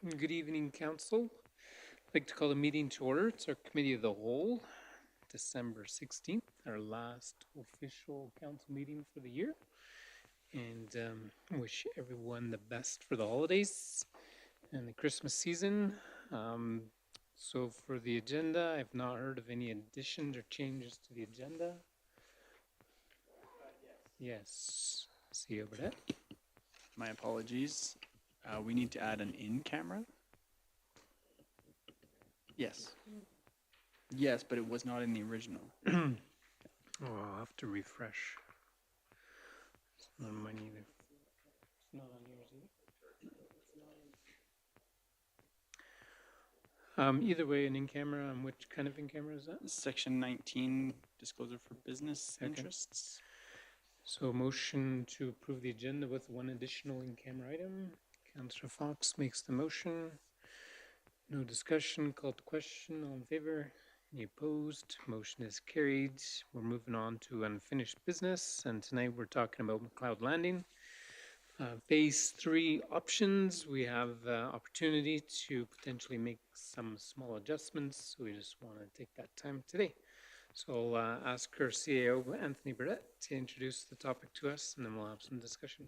Good evening, Council. I'd like to call the meeting to order. It's our Committee of the Whole, December 16th, our last official council meeting for the year. And wish everyone the best for the holidays and the Christmas season. Um, so for the agenda, I've not heard of any additions or changes to the agenda. Yes, CEO Burdette. My apologies. We need to add an in camera. Yes. Yes, but it was not in the original. Oh, I'll have to refresh. It's not on mine either. It's not on yours either. Either way, an in-camera, which kind of in-camera is that? Section 19, disclosure for business Okay. interests. So a motion to approve the agenda with one additional in-camera item. Councillor Fox makes the motion. No discussion, called to question, all in favor? Any opposed? Motion is carried. We're moving on to unfinished business, and tonight we're talking about McLeod Landing. Phase 3 options, we have opportunity to potentially make some small adjustments, so we just want to take that time today. So I'll ask our CAO, Anthony Burdette, to introduce the topic to us, and then we'll have some discussion.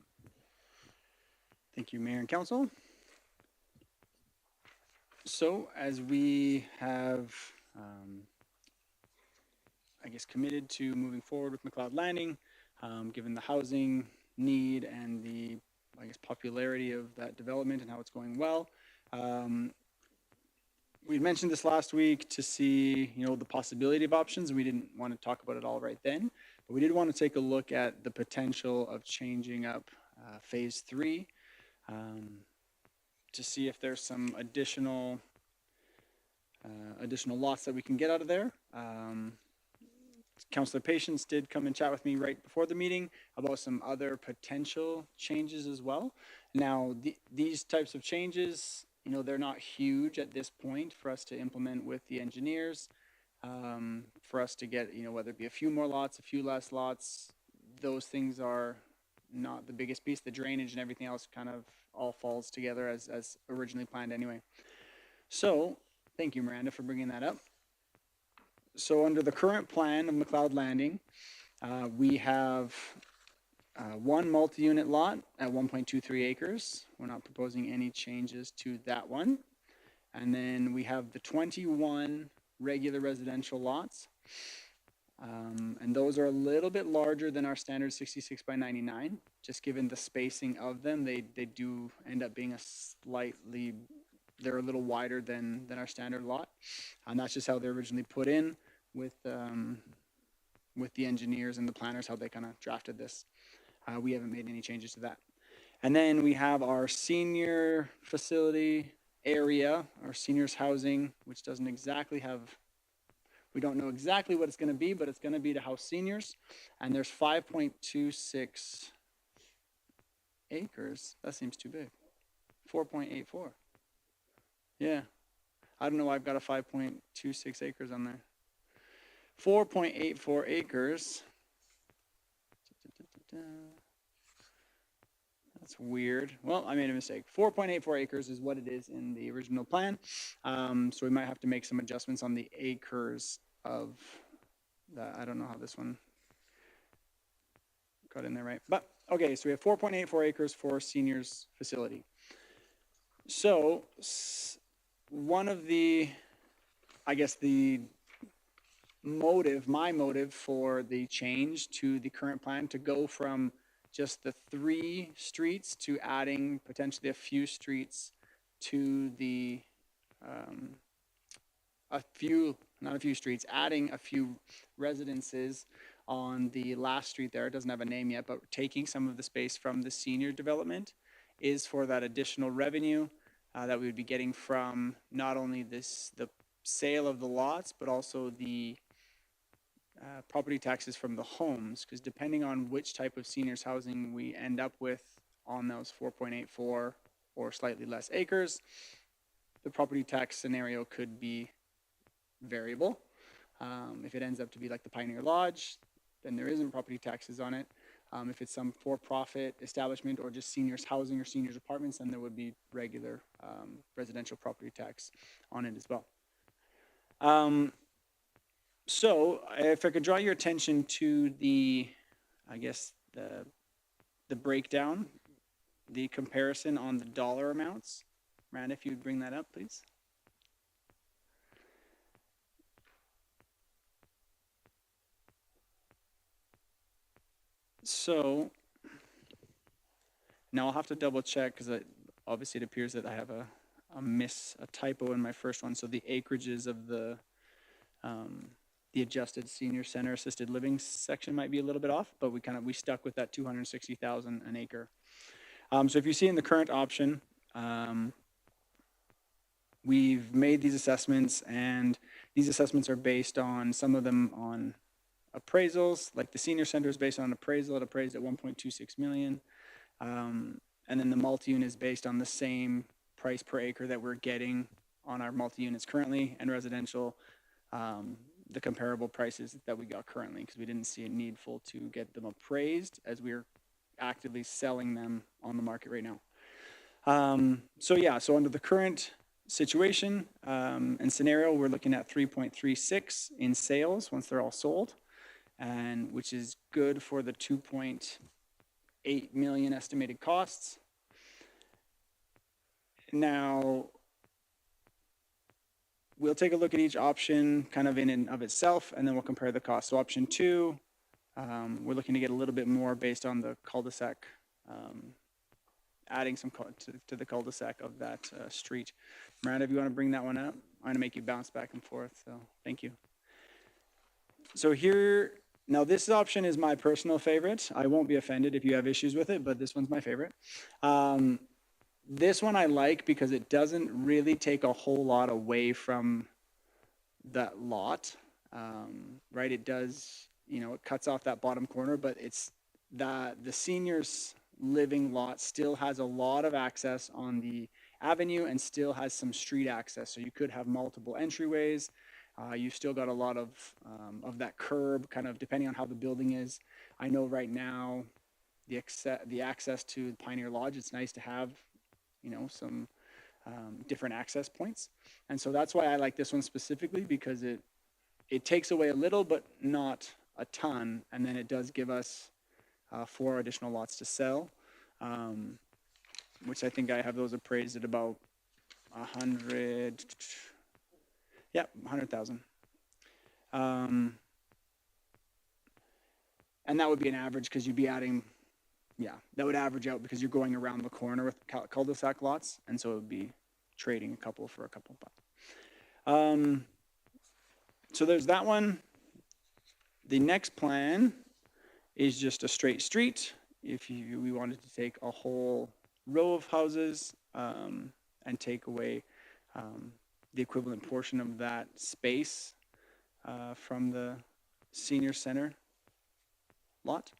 Thank you, Mayor and Council. So as we have, I guess, committed to moving forward with McLeod Landing, given the housing need and the, I guess, popularity of that development and how it's going well, we mentioned this last week to see, the possibility of options. We didn't want to talk about it all right then, but we did want to take a look at the potential of changing up phase 3 to see if there's some additional lots that we can get out of there. Councillor Patience did come and chat with me right before the meeting about some other potential changes as well. Now, these types of changes, they're not huge at this point for us to implement with the engineers, for us to get, whether it be a few more lots, a few less lots, those things are not the biggest piece. The drainage and everything else kind of all falls together as originally planned anyway. So, thank you, Miranda, for bringing that up. So under the current plan of McLeod Landing, we have one multi-unit lot at 1.23 acres. We're not proposing any changes to that one. And then we have the 21 regular residential lots. And those are a little bit larger than our standard 66 by 99, just given the spacing of them. They do end up being they're a little wider than our standard lot. And that's just how they're originally put in with the engineers and the planners, how they kind of drafted this. We haven't made any changes to that. And then we have our senior facility area, our seniors housing, which doesn't exactly have, we don't know exactly what it's going to be, but it's going to be to house seniors. And there's 5.26 acres. That seems too big. 4.84. Yeah. I don't know why I've got a 5.26 acres on there. 4.84 acres. That's weird. Well, I made a mistake. 4.84 acres is what it is in the original plan. So we might have to make some adjustments on the acres of that. I don't know how this one got in there right. But okay, so we have 4.84 acres for seniors facility. So one of the, I guess my motive for the change to the current plan to go from just the 3 streets to adding potentially a few streets to the, adding a few residences on the last street there. It doesn't have a name yet, but taking some of the space from the senior development is for that additional revenue that we would be getting from not only the sale of the lots, but also the property taxes from the homes, because depending on which type of seniors housing we end up with on those 4.84 or slightly less acres, the property tax scenario could be variable. If it ends up to be like the Pioneer Lodge, then there isn't property taxes on it. If it's some for-profit establishment or just seniors housing or seniors apartments, then there would be regular residential property tax on it as well. So if I could draw your attention to the, I guess, the breakdown, the comparison on the dollar amounts. Miranda, if you would bring that up, please. So now I'll have to double check because obviously it appears that I have a typo in my first one. So the acreages of the adjusted senior center assisted living section might be a little bit off, but we stuck with that 260,000 an acre. So if you see in the current option, we've made these assessments, and these assessments are based on, some of them on appraisals, like the senior center is based on an appraisal. It appraised at 1.26 million. And then the multi-unit is based on the same price per acre that we're getting on our multi-units currently, and residential, the comparable prices that we got currently, because we didn't see it needful to get them appraised as we're actively selling them on the market right now. So under the current situation and scenario, we're looking at 3.36 in sales once they're all sold, and which is good for the 2.8 million estimated costs. Now, we'll take a look at each option kind of in and of itself, and then we'll compare the cost. So option 2, we're looking to get a little bit more based on the cul-de-sac, adding some to the cul-de-sac of that street. Miranda, if you want to bring that one up, I'm going to make you bounce back and forth, so thank you. So here, now this option is my personal favorite. I won't be offended if you have issues with it, but this one's my favorite. This one I like because it doesn't really take a whole lot away from that lot, right? It does, it cuts off that bottom corner, but it's the seniors living lot still has a lot of access on the avenue and still has some street access. So you could have multiple entryways. You've still got a lot of that curb, kind of depending on how the building is. I know right now the access to Pioneer Lodge, it's nice to have, some different access points. And so that's why I like this one specifically, because it takes away a little, but not a ton. And then it does give us 4 additional lots to sell, which I think I have those appraised at about 100,000. And that would be an average, because you'd be adding, that would average out because you're going around the corner with cul-de-sac lots, and so it would be trading a couple for a couple. So there's that one. The next plan is just a straight street. If we wanted to take a whole row of houses and take away the equivalent portion of that space from the senior center lot.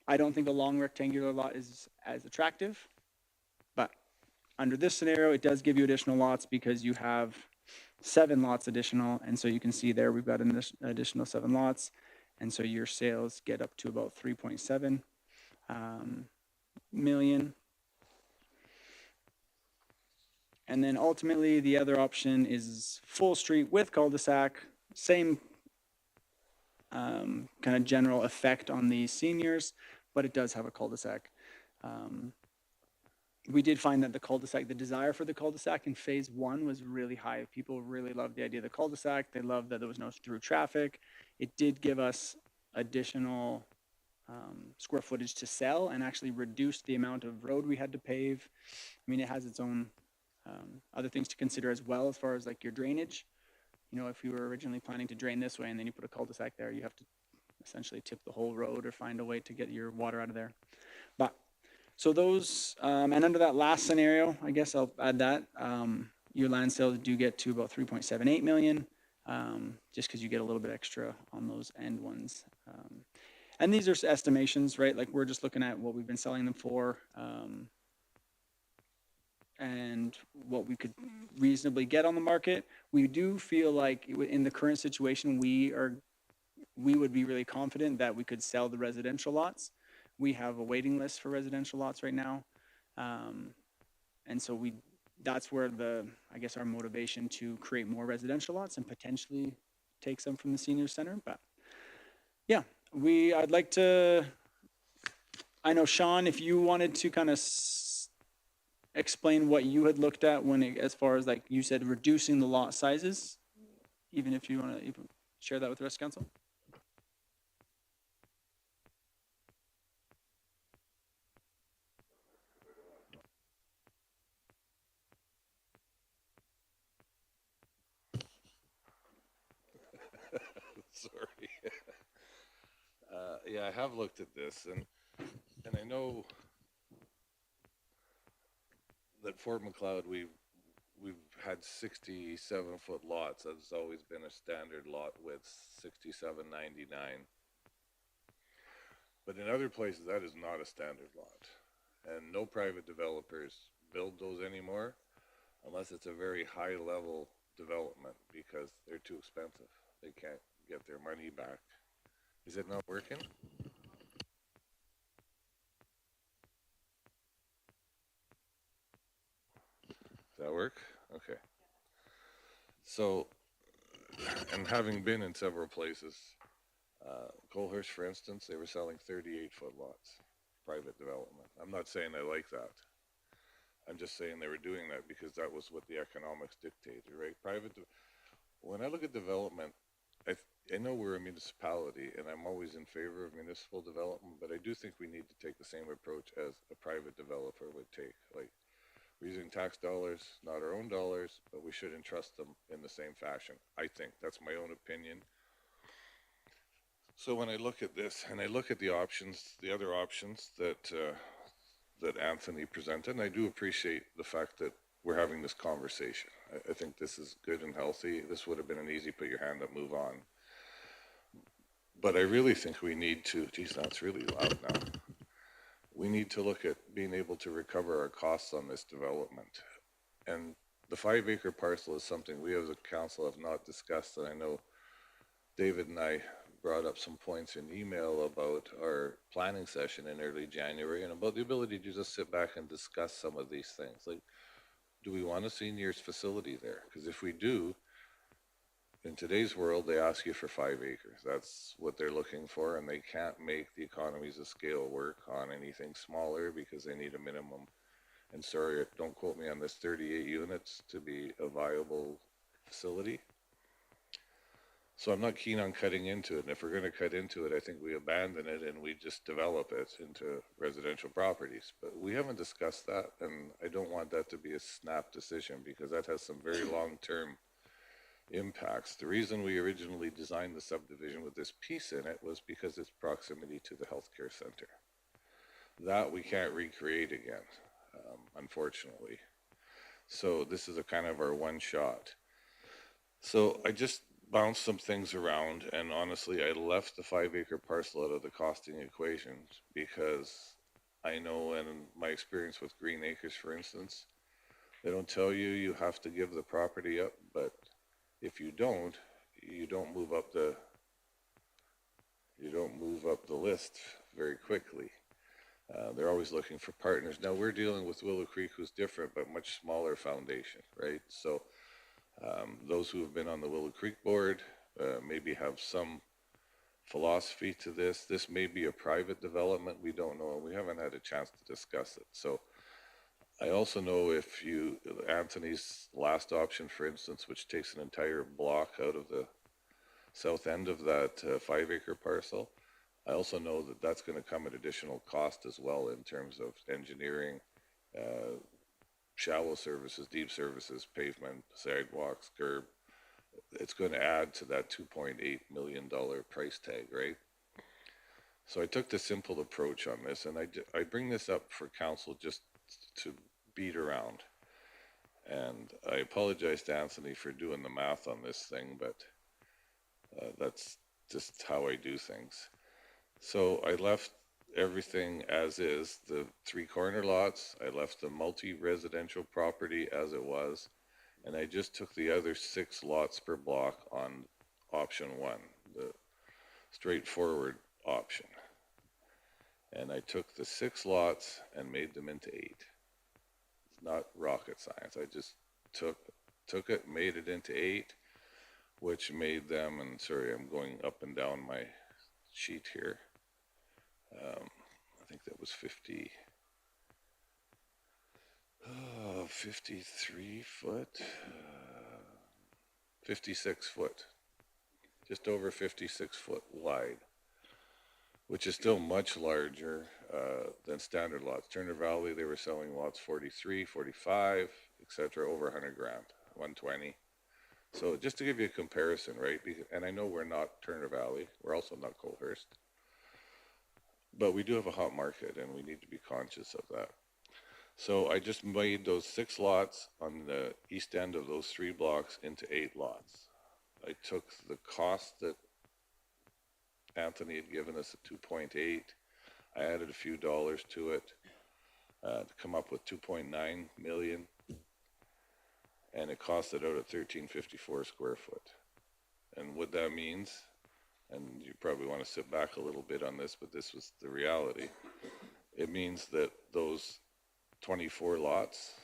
I don't think the long rectangular lot is as attractive, but under this scenario, it does give you additional lots because you have 7 lots additional, and so you can see there we've got an additional 7 lots, and so your sales get up to about 3.7 million. And then ultimately the other option is full street with cul-de-sac, same kind of general effect on the seniors, but it does have a cul-de-sac. We did find that the cul-de-sac, the desire for the cul-de-sac in phase 1 was really high. People really loved the idea of the cul-de-sac. They loved that there was no through traffic. It did give us additional square footage to sell and actually reduce the amount of road we had to pave. I mean, it has its own other things to consider as well, as far as like your drainage. If you were originally planning to drain this way and then you put a cul-de-sac there, you have to essentially tip the whole road or find a way to get your water out of there. But so those, and under that last scenario, I guess I'll add that, your land sales do get to about 3.78 million, just because you get a little bit extra on those end ones. And these are estimations, right? Like we're just looking at what we've been selling them for, and what we could reasonably get on the market. We do feel like in the current situation, we are we would be really confident that we could sell the residential lots. We have a waiting list for residential lots right now. And so that's where I guess our motivation to create more residential lots and potentially take some from the senior center. But yeah, I'd like to, I know Sean, if you wanted to kind of explain what you had looked at as far as like you said, reducing the lot sizes, even if you want to share that with the rest of council. Sorry. Yeah, I have looked at this, and I know that Fort McLeod, we've had 67-foot lots. That's always been a standard lot width, 67.99. But in other places, that is not a standard lot, and no private developers build those anymore, unless it's a very high-level development because they're too expensive. They can't get their money back. Is it not working? Does that work? Okay. So, and having been in several places, Colehurst, for instance, they were selling 38-foot lots, private development. I'm not saying I like that. I'm just saying they were doing that because that was what the economics dictated, right? When I look at development, I know we're a municipality and I'm always in favor of municipal development, but I do think we need to take the same approach as a private developer would take. Like, we're using tax dollars, not our own dollars, but we should entrust them in the same fashion. I think that's my own opinion. So when I look at this and I look at the options, the other options that Anthony presented, and I do appreciate the fact that we're having this conversation. I think this is good and healthy. This would have been an easy put your hand up, move on. But I really think we need to, geez, that's really loud now. We need to look at being able to recover our costs on this development. And the 5-acre parcel is something we as a council have not discussed, and I know David and I brought up some points in email about our planning session in early January and about the ability to just sit back and discuss some of these things. Like, do we want a seniors facility there? Because if we do, in today's world, they ask you for 5 acres. That's what they're looking for, and they can't make the economies of scale work on anything smaller because they need a minimum. And sorry, don't quote me on this, 38 units to be a viable facility. So I'm not keen on cutting into it. And if we're going to cut into it, I think we abandon it and we just develop it into residential properties. But we haven't discussed that, and I don't want that to be a snap decision because that has some very long-term impacts. The reason we originally designed the subdivision with this piece in it was because its proximity to the healthcare center. That we can't recreate again, unfortunately. So this is a kind of our one shot. So I just bounced some things around, and honestly, I left the 5-acre parcel out of the costing equation because I know, in my experience with Green Acres, for instance, they don't tell you you have to give the property up, but if you don't move up the list very quickly. They're always looking for partners. Now we're dealing with Willow Creek, who's different, but much smaller foundation, right? So those who have been on the Willow Creek board maybe have some philosophy to this. This may be a private development. We don't know, and we haven't had a chance to discuss it. So I also know Anthony's last option, for instance, which takes an entire block out of the south end of that 5-acre parcel, I also know that that's going to come at additional cost as well in terms of engineering, shallow services, deep services, pavement, sidewalks, curb. It's going to add to that $2.8 million price tag, right? So I took the simple approach on this, and I bring this up for council just to beat around. And I apologize to Anthony for doing the math on this thing, but that's just how I do things. So I left everything as is, the 3 corner lots, I left the multi-residential property as it was, and I just took the other 6 lots per block on option 1, straightforward option. And I took the 6 lots and made them into 8. It's not rocket science. I just took it, made it into 8, which made them, and sorry, I'm going up and down my sheet here. I think that was 53 foot, 56 foot, just over 56 foot wide, which is still much larger than standard lots. Turner Valley, they were selling lots 43, 45, etc., over 100 grand, 120. So just to give you a comparison, right? And I know we're not Turner Valley, we're also not Colhurst, but we do have a hot market and we need to be conscious of that. So I just made those 6 lots on the east end of those 3 blocks into 8 lots. I took the cost that Anthony had given us at 2.8. I added a few dollars to it to come up with 2.9 million, and it costed out at 1354 square foot. And what that means, and you probably want to sit back a little bit on this, but this was the reality. It means that those 24 lots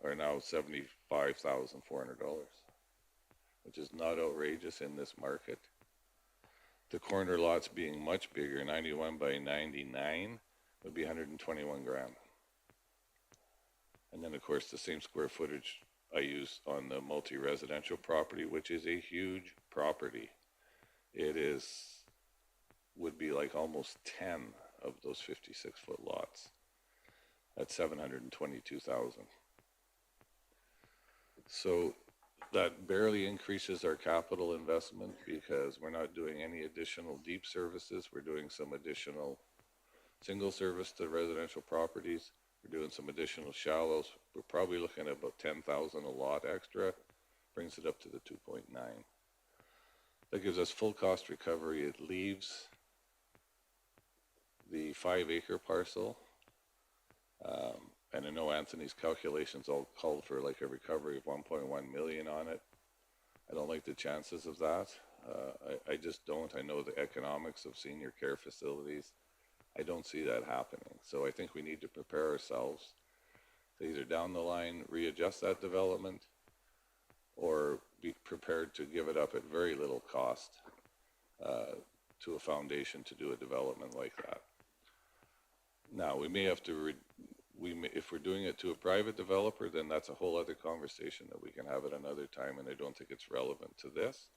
are now $75,400, which is not outrageous in this market. The corner lots being much bigger, 91 by 99, would be 121 grand. And then of course the same square footage I use on the multi-residential property, which is a huge property. It would be like almost 10 of those 56 foot lots at 722,000. So that barely increases our capital investment because we're not doing any additional deep services. We're doing some additional single service to residential properties. We're doing some additional shallows. We're probably looking at about 10,000 a lot extra, brings it up to the 2.9. That gives us full cost recovery. It leaves the 5-acre parcel. And I know Anthony's calculations all called for like a recovery of 1.1 million on it. I don't like the chances of that. I just don't. I know the economics of senior care facilities. I don't see that happening. So I think we need to prepare ourselves to either down the line readjust that development or be prepared to give it up at very little cost to a foundation to do a development like that. Now, we may have to, if we're doing it to a private developer, then that's a whole other conversation that we can have at another time, and I don't think it's relevant to this.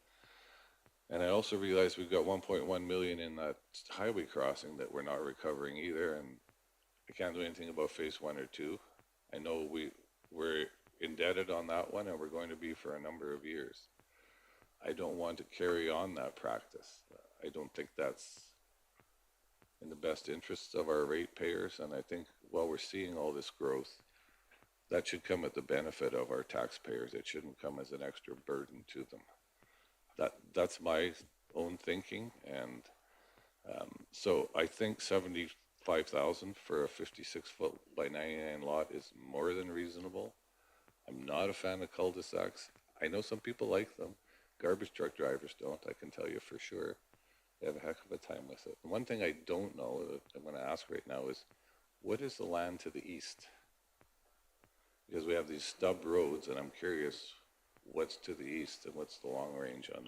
And I also realize we've got 1.1 million in that highway crossing that we're not recovering either, and I can't do anything about phase 1 or 2. I know we're indebted on that one, and we're going to be for a number of years. I don't want to carry on that practice. I don't think that's in the best interests of our ratepayers, and I think while we're seeing all this growth, that should come at the benefit of our taxpayers. It shouldn't come as an extra burden to them. That's my own thinking, and so I think 75,000 for a 56 foot by 99 lot is more than reasonable. I'm not a fan of cul-de-sacs. I know some people like them. Garbage truck drivers don't, I can tell you for sure. They have a heck of a time with it. And one thing I don't know that I'm going to ask right now is, what is the land to the east? Because we have these stub roads, and I'm curious what's to the east and what's the long range on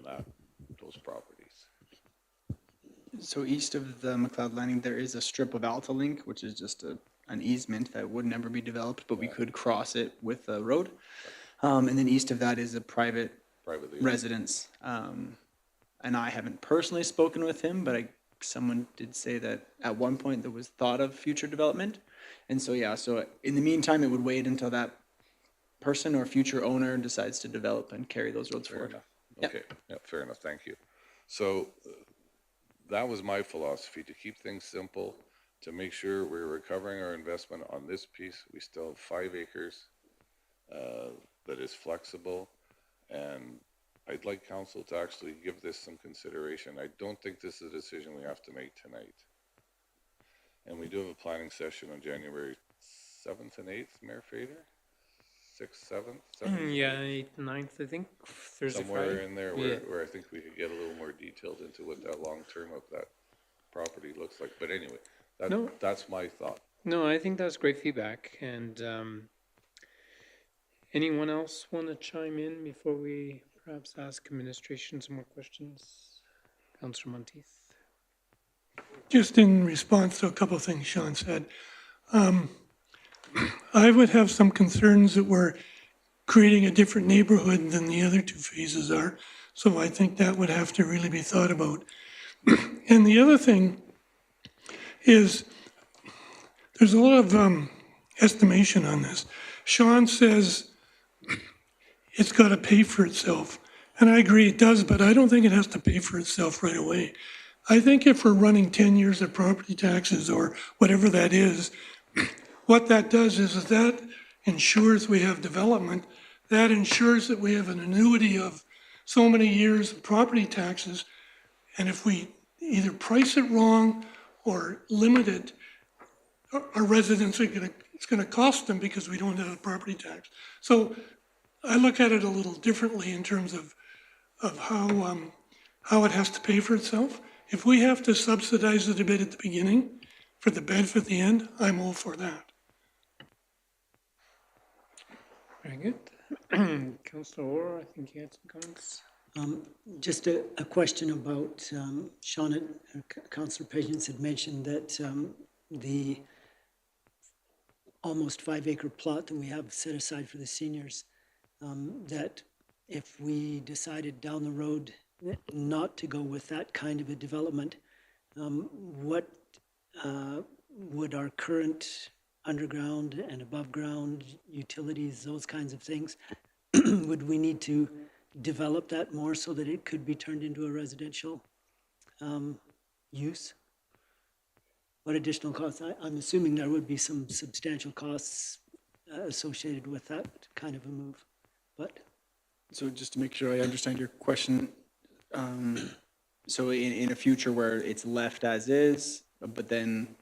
those properties. So east of the McLeod Landing, there is a strip of AltaLink, which is just an easement that would never be developed, but we could cross it with a road. And then east of that is a privately residence. And I haven't personally spoken with him, but someone did say that at one point there was thought of future development. And so, yeah, so in the meantime, it would wait until that person or future owner decides to develop and carry those roads Fair forward. enough. Yep. Okay, yeah, fair enough, thank you. So that was my philosophy, to keep things simple, to make sure we're recovering our investment on this piece. We still have 5 acres that is flexible, and I'd like council to actually give this some consideration. I don't think this is a decision we have to make tonight. And we do have a planning session on January 7th and 8th, Mayor Fader? 6th, 7th, 7th? Yeah, 8th, 9th, I think, Thursday, Somewhere Friday. in there Yeah. where I think we could get a little more detailed into what that long term of that property looks like. But anyway, No. that's my thought. No, I think that's great feedback. And anyone else want to chime in before we perhaps ask administration some more questions? Councillor Monteith. Just in response to a couple of things Sean said, I would have some concerns that we're creating a different neighborhood than the other two phases are. So I think that would have to really be thought about. And the other thing is there's a lot of estimation on this. Sean says it's got to pay for itself. And I agree it does, but I don't think it has to pay for itself right away. I think if we're running 10 years of property taxes or whatever that is, what that does is that ensures we have development. That ensures that we have an annuity of so many years of property taxes. And if we either price it wrong or limit it, our residents are it's going to cost them because we don't have a property tax. So I look at it a little differently in terms of how it has to pay for itself. If we have to subsidize it a bit at the beginning for the benefit at the end, I'm all for that. Very good. Councillor Orr, I think you had some comments. Just a question about, Sean, Councillor Patience had mentioned that the almost 5-acre plot that we have set aside for the seniors, that if we decided down the road not to go with that kind of a development, what would our current underground and above ground utilities, those kinds of things, would we need to develop that more so that it could be turned into a residential use? What additional costs? I'm assuming there would be some substantial costs associated with that kind of a move, but. So just to make sure I understand your question, so in a future where it's left as is, but then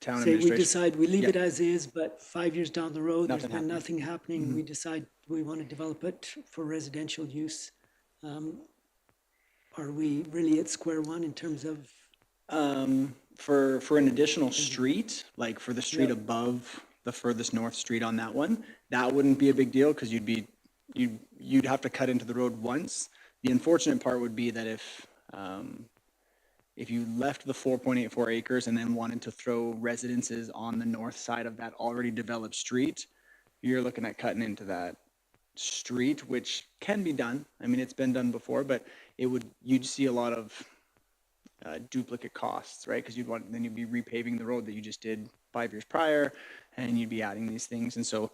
town Say we administration. decide we leave Yeah. it as is, but 5 years down the road, there's Nothing been happening. nothing happening. We decide we want to develop it for residential use. Are we really at square one in terms of, For an additional street, like for the street Yeah. above the furthest north street on that one, that wouldn't be a big deal because you'd have to cut into the road once. The unfortunate part would be that if you left the 4.84 acres and then wanted to throw residences on the north side of that already developed street, you're looking at cutting into that street, which can be done. I mean, it's been done before, but you'd see a lot of duplicate costs, right? Because then you'd be repaving the road that you just did 5 years prior, and you'd be adding these things. And so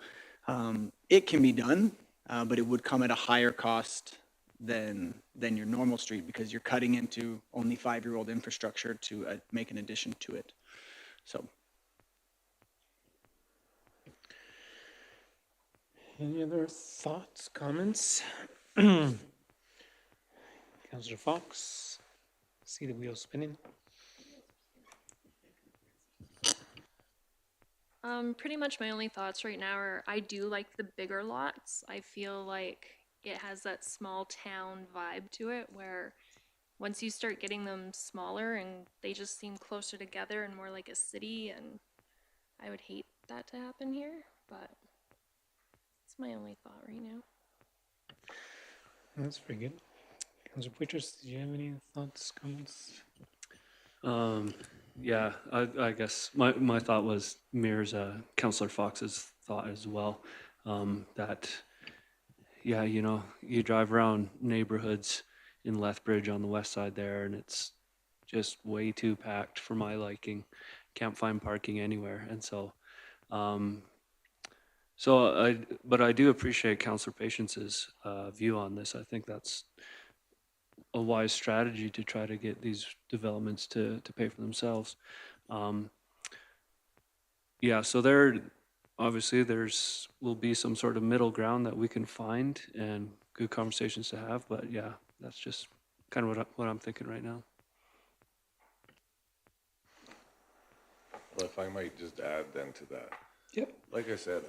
it can be done, but it would come at a higher cost than your normal street because you're cutting into only 5-year-old infrastructure to make an addition to it. So Any other thoughts, comments? Councillor Fox, see the wheel spinning. Pretty much my only thoughts right now are I do like the bigger lots. I feel like it has that small town vibe to it where once you start getting them smaller and they just seem closer together and more like a city, and I would hate that to happen here, but it's my only thought right now. That's very good. Councillor Poitras, did you have any thoughts, comments? Yeah, I guess my thought was mirrors Councillor Fox's thought as well. That, yeah, you drive around neighborhoods in Lethbridge on the west side there, and it's just way too packed for my liking. Can't find parking anywhere, and so, but I do appreciate Councillor Patience's view on this. I think that's a wise strategy to try to get these developments to pay for themselves. Yeah, so obviously will be some sort of middle ground that we can find and good conversations to have, but yeah, that's just kind of what I'm thinking right now. Well, if I might just add then to that. Yep. Like I said,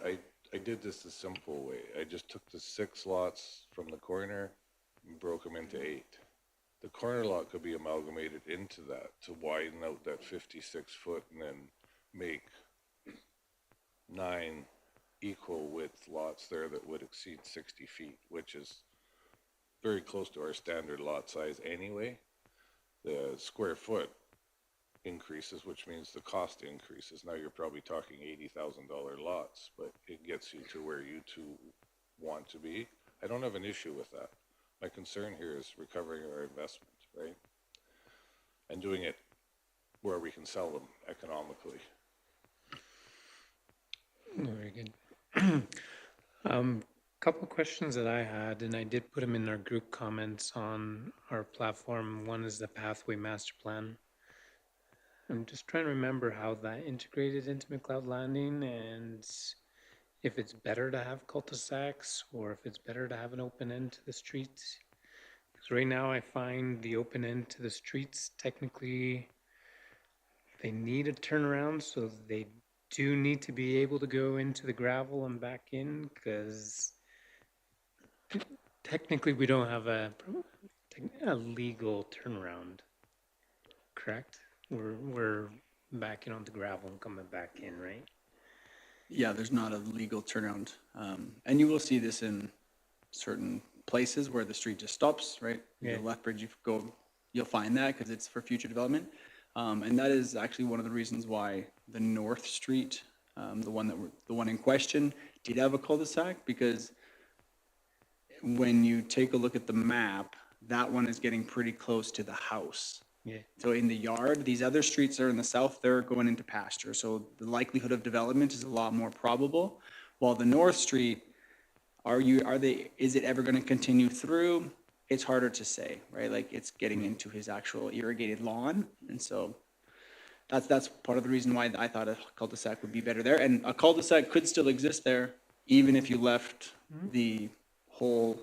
I did this the simple way. I just took the 6 lots from the corner and broke them into 8. The corner lot could be amalgamated into that to widen out that 56 foot and then make 9 equal width lots there that would exceed 60 feet, which is very close to our standard lot size anyway. The square foot increases, which means the cost increases. Now you're probably talking $80,000 lots, but it gets you to where you two want to be. I don't have an issue with that. My concern here is recovering our investment, right? And doing it where we can sell them economically. Very good. Couple questions that I had, and I did put them in our group comments on our platform. One is the pathway master plan. I'm just trying to remember how that integrated into McLeod Landing, and if it's better to have cul-de-sacs or if it's better to have an open end to the streets. Because right now I find the open end to the streets, technically, they need a turnaround, so they do need to be able to go into the gravel and back in, because technically we don't have a legal turnaround, correct? We're backing onto gravel and coming back in, right? Yeah, there's not a legal turnaround. And you will see this in certain places where the street just stops, right? Yeah. The Lethbridge, you'll find that because it's for future development. And that is actually one of the reasons why the North Street, the one in question, did have a cul-de-sac, because when you take a look at the map, that one is getting pretty close to the house. Yeah. So in the yard, these other streets are in the south, they're going into pasture. So the likelihood of development is a lot more probable. While the North Street, is it ever going to continue through? It's harder to say, right? Like, it's getting into his actual irrigated lawn. And so that's part of the reason why I thought a cul-de-sac would be better there. And a cul-de-sac could still exist there, even if you left the whole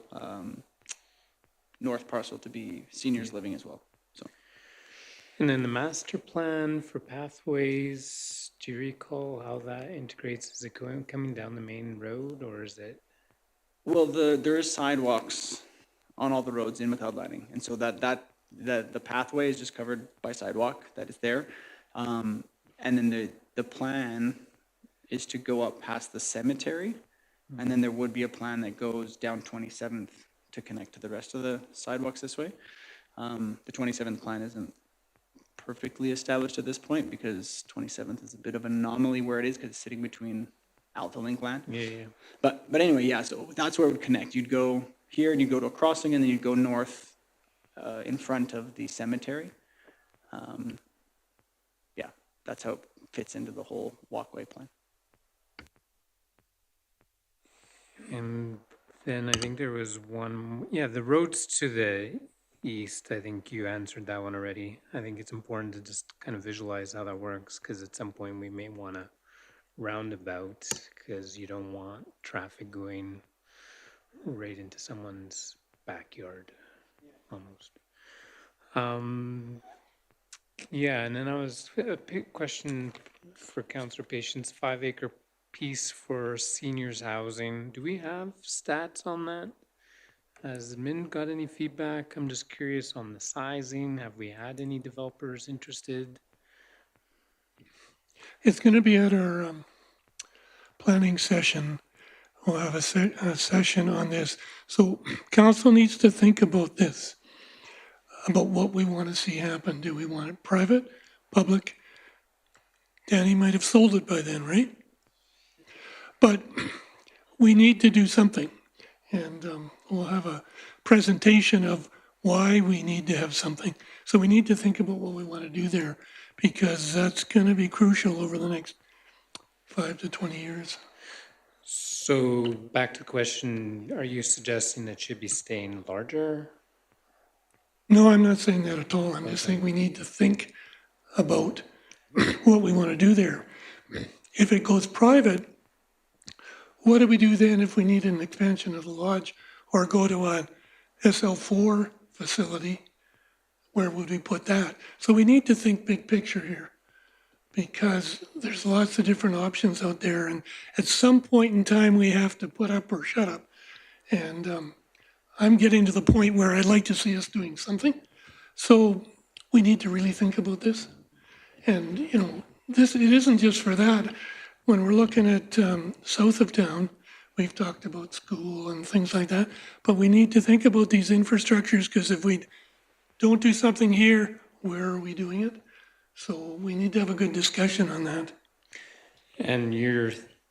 north parcel to be seniors living as well. So. And then the master plan for pathways, do you recall how that integrates? Is it coming down the main road, or is it? Well, there is sidewalks on all the roads in McLeod Landing, and so the pathway is just covered by sidewalk that is there. And then the plan is to go up past the cemetery, and then there would be a plan that goes down 27th to connect to the rest of the sidewalks this way. The 27th plan isn't perfectly established at this point because 27th is a bit of an anomaly where it is, because it's sitting between Alta Link land. Yeah. But anyway, yeah, so that's where it would connect. You'd go here and you'd go to a crossing, and then you'd go north in front of the cemetery. Yeah, that's how it fits into the whole walkway plan. And then I think there was one, the roads to the east, I think you answered that one already. I think it's important to just kind of visualize how that works, because at some point we may want to roundabout, because you don't want traffic going right into someone's backyard, almost. And then I was a question for Councillor Patience, 5-acre piece for seniors housing. Do we have stats on that? Has Min got any feedback? I'm just curious on the sizing. Have we had any developers interested? It's going to be at our planning session. We'll have a session on this. So council needs to think about this, about what we want to see happen. Do we want it private, public? Danny might have sold it by then, right? But we need to do something. And we'll have a presentation of why we need to have something. So we need to think about what we want to do there, because that's going to be crucial over the next 5 to 20 years. So back to the question, are you suggesting it should be staying larger? No, I'm not saying that at all. I'm just saying we need to think about what we want to do there. If it goes private, what do we do then if we need an expansion of the lodge or go to a SL4 facility? Where would we put that? So we need to think big picture here. because there's lots of different options out there. And at some point in time, we have to put up or shut up. And I'm getting to the point where I'd like to see us doing something. So we need to really think about this. And, you know, this, it isn't just for that. When we're looking at south of town, we've talked about school and things like that, but we need to think about these infrastructures, because if we don't do something here, where are we doing it? So we need to have a good discussion on that. And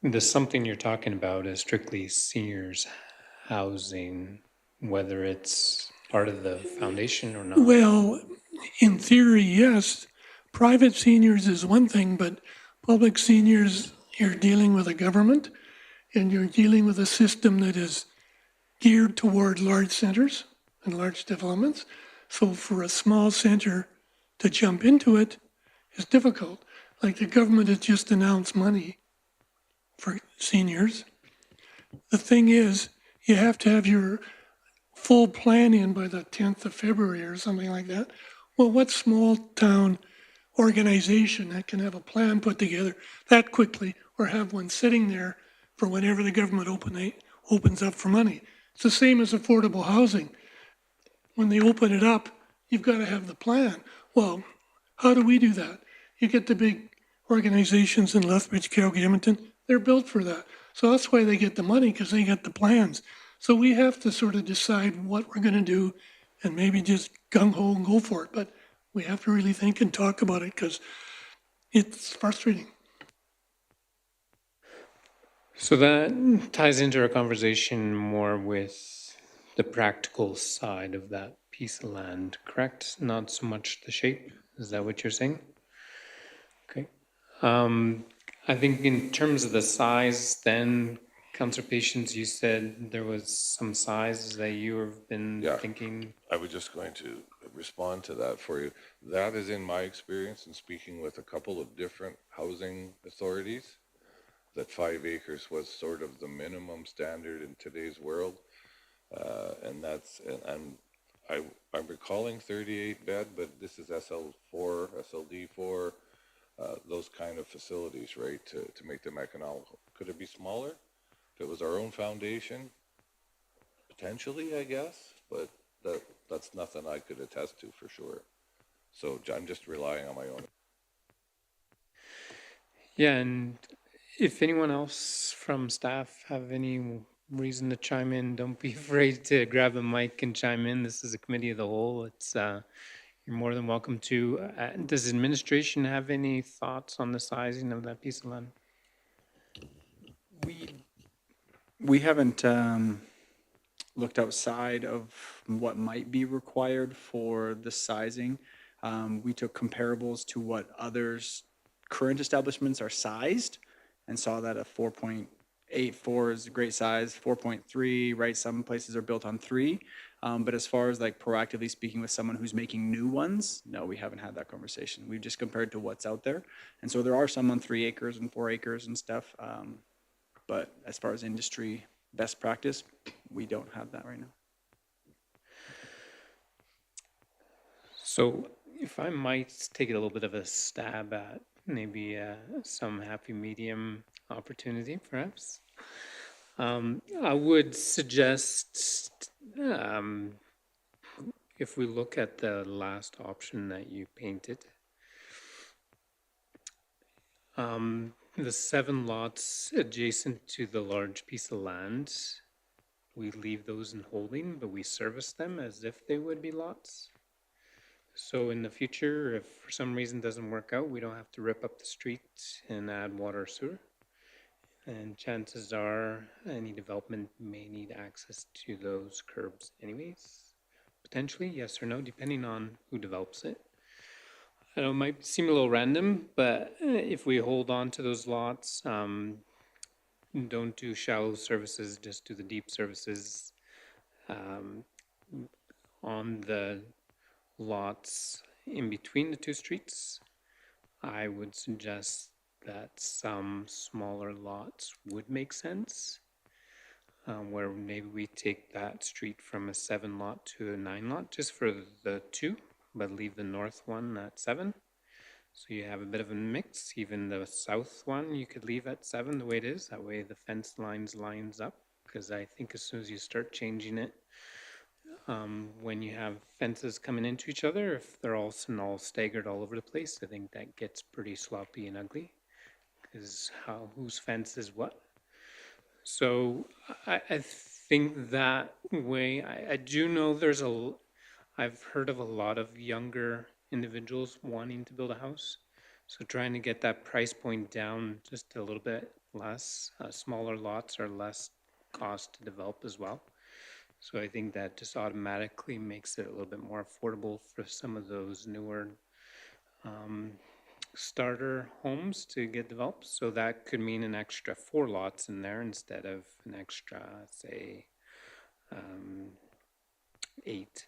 the something you're talking about is strictly seniors housing, whether it's part of the foundation or not. Well, in theory, yes. Private seniors is one thing, but public seniors, you're dealing with a government and you're dealing with a system that is geared toward large centers and large developments. So for a small center to jump into it is difficult. Like the government has just announced money for seniors. The thing is, you have to have your full plan in by the 10th of February or something like that. Well, what small town organization that can have a plan put together that quickly, or have one sitting there for whenever the government opens up for money? It's the same as affordable housing. When they open it up, you've got to have the plan. Well, how do we do that? You get the big organizations in Lethbridge, Calgary, Edmonton, they're built for that. So that's why they get the money, because they get the plans. So we have to sort of decide what we're going to do and maybe just gung-ho and go for it. But we have to really think and talk about it, because it's frustrating. So that ties into our conversation more with the practical side of that piece of land, correct? Not so much the shape. Is that what you're saying? Okay. I think in terms of the size, then, Councillor Patience, you said there was some size that you have been Yeah. thinking. I was just going to respond to that for you. That is in my experience in speaking with a couple of different housing authorities, that 5 acres was sort of the minimum standard in today's world. And that's, and I'm recalling 38 bed, but this is SL4, SLD4, those kind of facilities, right, to make them economical. Could it be smaller? If it was our own foundation, potentially, I guess, but that's nothing I could attest to for sure. So I'm just relying on my own. Yeah, and if anyone else from staff have any reason to chime in, don't be afraid to grab a mic and chime in. This is a committee of the whole. It's you're more than welcome to. Does administration have any thoughts on the sizing of that piece of land? We haven't looked outside of what might be required for the sizing. We took comparables to what others' current establishments are sized and saw that a 4.84 is a great size, 4.3, right? Some places are built on 3. But as far as like proactively speaking with someone who's making new ones, no, we haven't had that conversation. We've just compared to what's out there. And so there are some on 3 acres and 4 acres and stuff. But as far as industry best practice, we don't have that right now. So if I might take a little bit of a stab at maybe some happy medium opportunity, perhaps, I would suggest if we look at the last option that you painted, the 7 lots adjacent to the large piece of land, we leave those in holding, but we service them as if they would be lots. So in the future, if for some reason it doesn't work out, we don't have to rip up the street and add water or sewer. And chances are any development may need access to those curbs anyways. Potentially, yes or no, depending on who develops it. I know it might seem a little random, but if we hold on to those lots, don't do shallow services, just do the deep services on the lots in between the 2 streets. I would suggest that some smaller lots would make sense, where maybe we take that street from a 7 lot to a 9 lot just for the 2, but leave the north one at 7. So you have a bit of a mix. Even the south one, you could leave at 7 the way it is. That way the fence lines up. Because I think as soon as you start changing it, when you have fences coming into each other, if they're all staggered all over the place, I think that gets pretty sloppy and ugly. Because whose fence is what? So I think that way. I do know I've heard of a lot of younger individuals wanting to build a house. So trying to get that price point down just a little bit less. Smaller lots are less cost to develop as well. So I think that just automatically makes it a little bit more affordable for some of those newer starter homes to get developed. So that could mean an extra 4 lots in there instead of an extra, say, 8.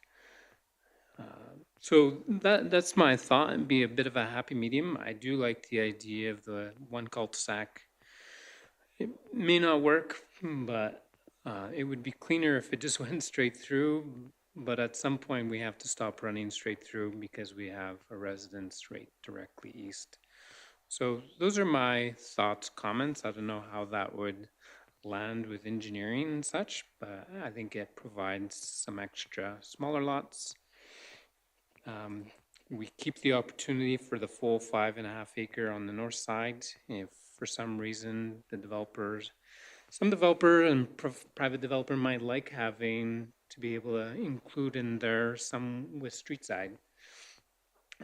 So that's my thought, and be a bit of a happy medium. I do like the idea of the one cul-de-sac. It may not work, but it would be cleaner if it just went straight through. But at some point, we have to stop running straight through because we have a residence right directly east. So those are my thoughts, comments. I don't know how that would land with engineering and such, but I think it provides some extra smaller lots. We keep the opportunity for the full 5.5 acre on the north side. If for some reason some developer and private developer might like having to be able to include in there some with street side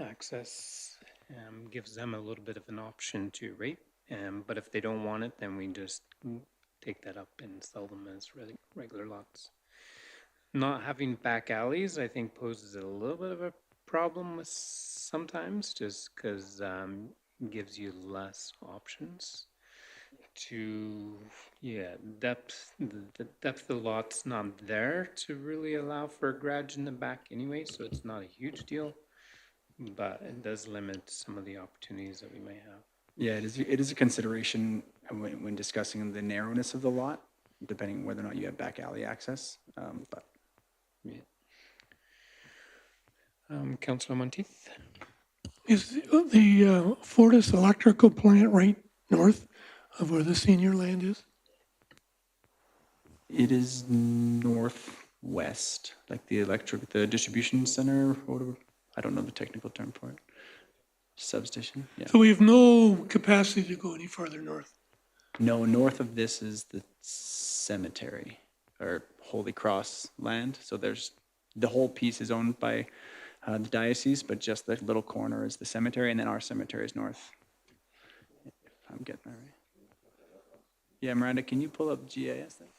access, gives them a little bit of an option too, right? But if they don't want it, then we just take that up and sell them as regular lots. Not having back alleys, I think, poses a little bit of a problem with sometimes, just because it gives you less options to, depth. The depth of the lot's not there to really allow for a garage in the back anyway, so it's not a huge deal, but it does limit some of the opportunities that we may have. Yeah, it is a consideration when discussing the narrowness of the lot, depending whether or not you have back alley access. But Councilor Monteith? Is the Fortis electrical plant right north of where the senior land is? it is northwest, like the distribution center, or whatever. I don't know the technical term for it. Substation, yeah. So we have no capacity to go any farther north. No, north of this is the cemetery, or Holy Cross land. So the whole piece is owned by the diocese, but just the little corner is the cemetery, and then our cemetery is north. If I'm getting that right. Yeah, Miranda, can you pull up GIS then?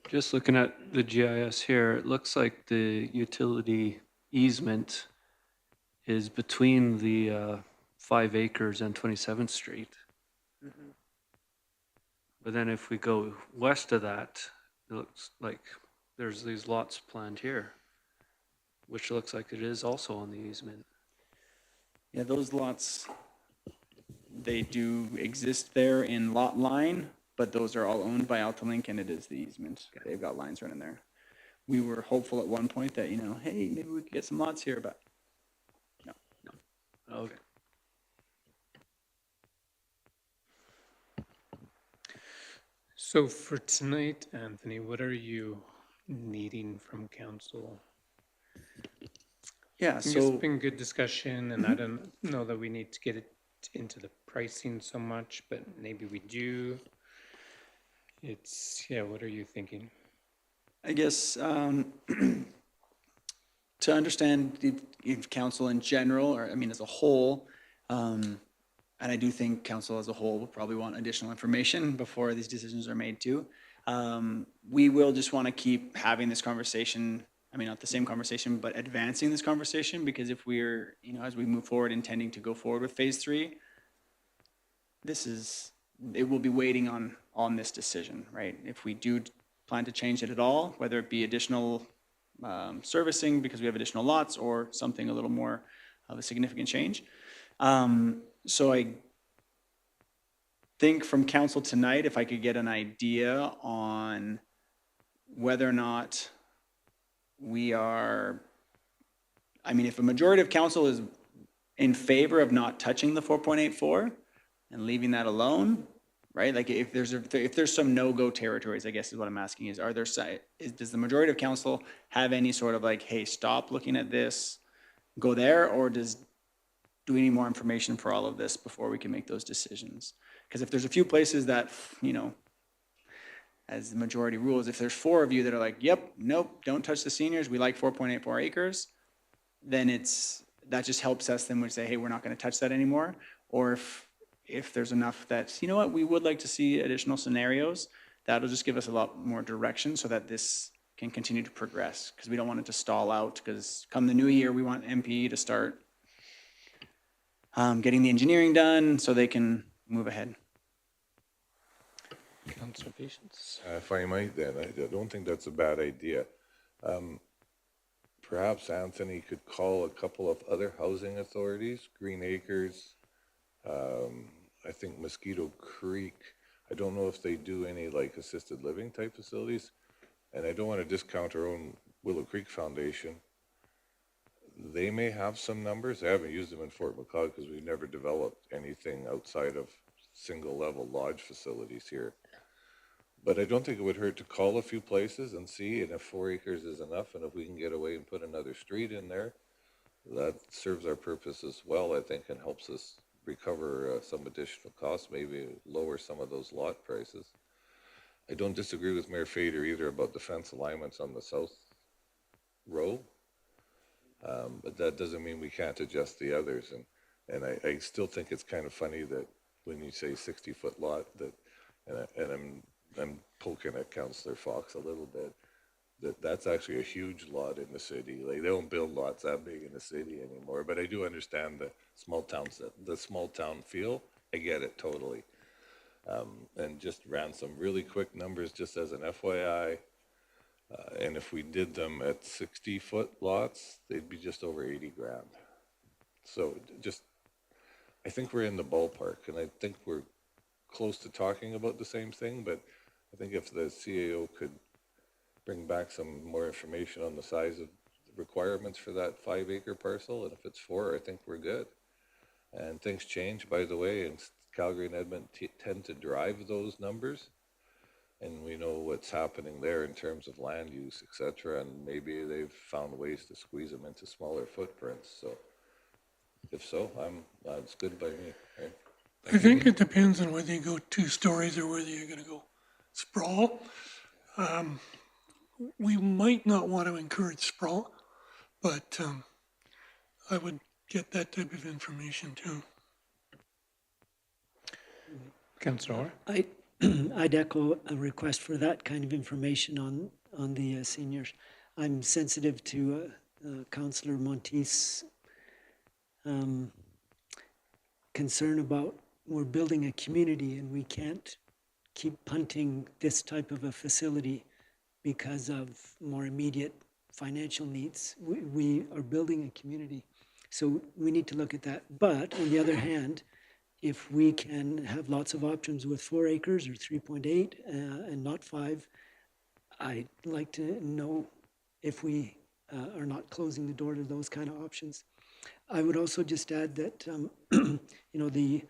Just looking at the GIS here, it looks like the utility easement is between the 5 acres and 27th Street. But then if we go west of that, it looks like there's these lots planned here, which looks like it is also on the easement. Yeah, those lots, they do exist there in lot line, but those are all owned by Altalink, and it is the easement. They've got lines running there. We were hopeful at one point that, hey, maybe we could get some lots here, but no. Okay. So for tonight, Anthony, what are you needing from council? Yeah, It's so been good discussion, and I don't know that we need to get it into the pricing so much, but maybe we do. What are you thinking? I guess to understand if council in general, or I mean as a whole, and I do think council as a whole will probably want additional information before these decisions are made too. We will just want to keep having this conversation. I mean, not the same conversation, but advancing this conversation, because if we're, as we move forward, intending to go forward with phase 3, it will be waiting on this decision, right? If we do plan to change it at all, whether it be additional servicing because we have additional lots, or something a little more of a significant change. So I think from council tonight, if I could get an idea on whether or not we are I mean, if a majority of council is in favor of not touching the 4.84 and leaving that alone, right? Like if there's some no-go territories, I guess is what I'm asking is, does the majority of council have any sort of like, hey, stop looking at this, go there, or do we need more information for all of this before we can make those decisions? Because if there's a few places that, you know, as the majority rules, if there's 4 of you that are like, yep, nope, don't touch the seniors, we like 4.84 acres, then that just helps us, then we say, hey, we're not gonna touch that anymore. Or if there's enough that, you know what, we would like to see additional scenarios, that'll just give us a lot more direction so that this can continue to progress, because we don't want it to stall out, because come the new year, we want MPE to start getting the engineering done so they can move ahead. Councillor Patience. If I might then, I don't think that's a bad idea. Perhaps Anthony could call a couple of other housing authorities, Green Acres, I think Mosquito Creek. I don't know if they do any like assisted living type facilities. And I don't want to discount our own Willow Creek Foundation. They may have some numbers. I haven't used them in Fort McLeod because we've never developed anything outside of single level lodge facilities here. But I don't think it would hurt to call a few places and see, and if 4 acres is enough, and if we can get away and put another street in there, that serves our purpose as well, I think, and helps us recover some additional costs, maybe lower some of those lot prices. I don't disagree with Mayor Fader either about the fence alignments on the south row, but that doesn't mean we can't adjust the others. And I still think it's kind of funny that when you say 60-foot lot, that, and I'm poking at Councillor Fox a little bit, that's actually a huge lot in the city. Like, they don't build lots that big in the city anymore, but I do understand the small town feel. I get it totally. And just ran some really quick numbers just as an FYI. And if we did them at 60-foot lots, they'd be just over 80 grand. So I think we're in the ballpark, and I think we're close to talking about the same thing, but I think if the CAO could bring back some more information on the size of the requirements for that 5-acre parcel, and if it's 4, I think we're good. And things change, by the way, and Calgary and Edmonton tend to drive those numbers, and we know what's happening there in terms of land use, et cetera, and maybe they've found ways to squeeze them into smaller footprints. So if so, it's good by me. Right? I think it depends on whether you go 2 stories or whether you're gonna go sprawl. We might not want to encourage sprawl, but I would get that type of information too. Councillor Orr. I'd echo a request for that kind of information on the seniors. I'm sensitive to Councillor Monteith's concern about we're building a community and we can't keep punting this type of a facility because of more immediate financial needs. We are building a community, so we need to look at that. But on the other hand, if we can have lots of options with 4 acres or 3.8 and not 5, I'd like to know if we are not closing the door to those kind of options. I would also just add that, you know, the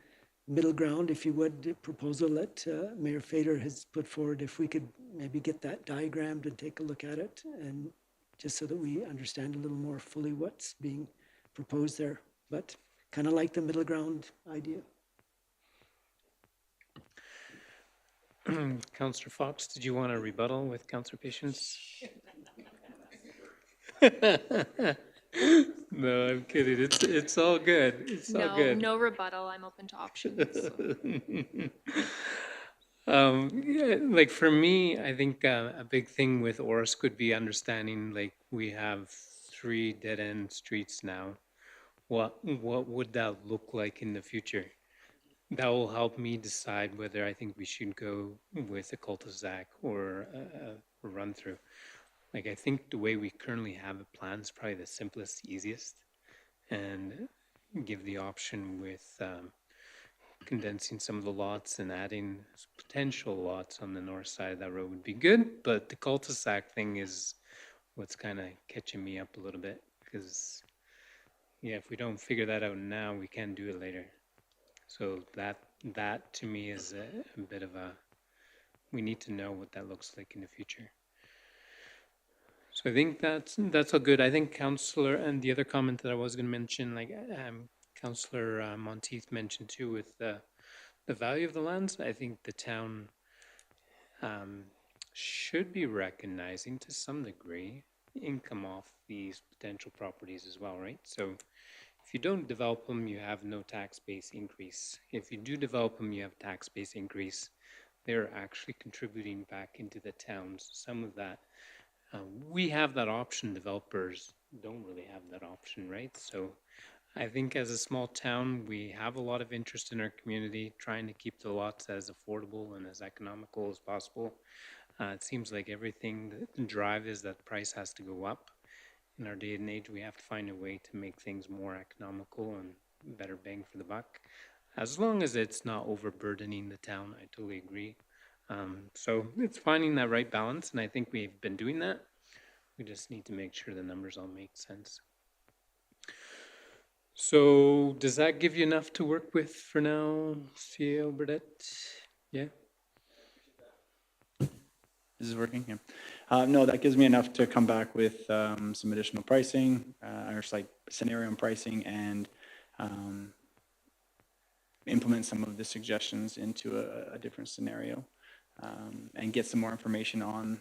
middle ground, if you would, the proposal that Mayor Fader has put forward, if we could maybe get that diagrammed and take a look at it, and just so that we understand a little more fully what's being proposed there. But kind of like the middle ground idea. Councillor Fox, did you want to rebuttal with Councillor Patience? No, I'm kidding. It's all good. It's all good. No rebuttal. I'm open to options. Yeah, like for me, I think a big thing with Oris could be understanding, like, we have 3 dead-end streets now. What would that look like in the future? That will help me decide whether I think we should go with a cul-de-sac or a run-through. Like, I think the way we currently have a plan is probably the simplest, easiest, and give the option with condensing some of the lots and adding potential lots on the north side of that road would be good. But the cul-de-sac thing is what's kind of catching me up a little bit, because yeah, if we don't figure that out now, we can do it later. So that to me is a bit of a, we need to know what that looks like in the future. So I think that's all good. I think Councillor, and the other comment that I was going to mention, like Councillor Monteith mentioned too, with the value of the lands. I think the town should be recognizing to some degree income off these potential properties as well, right? So if you don't develop them, you have no tax base increase. If you do develop them, you have tax base increase. They're actually contributing back into the towns. Some of that, we have that option. Developers don't really have that option, right? So I think as a small town, we have a lot of interest in our community, trying to keep the lots as affordable and as economical as possible. It seems like everything, the drive is that price has to go up. In our day and age, we have to find a way to make things more economical and better bang for the buck. As long as it's not overburdening the town, I totally agree. So it's finding that right balance, and I think we've been doing that. We just need to make sure the numbers all make sense. So does that give you enough to work with for now, CAO Burdette? Yeah? This is working, yeah. No, that gives me enough to come back with some additional pricing, or like scenario and pricing, and implement some of the suggestions into a different scenario, and get some more information on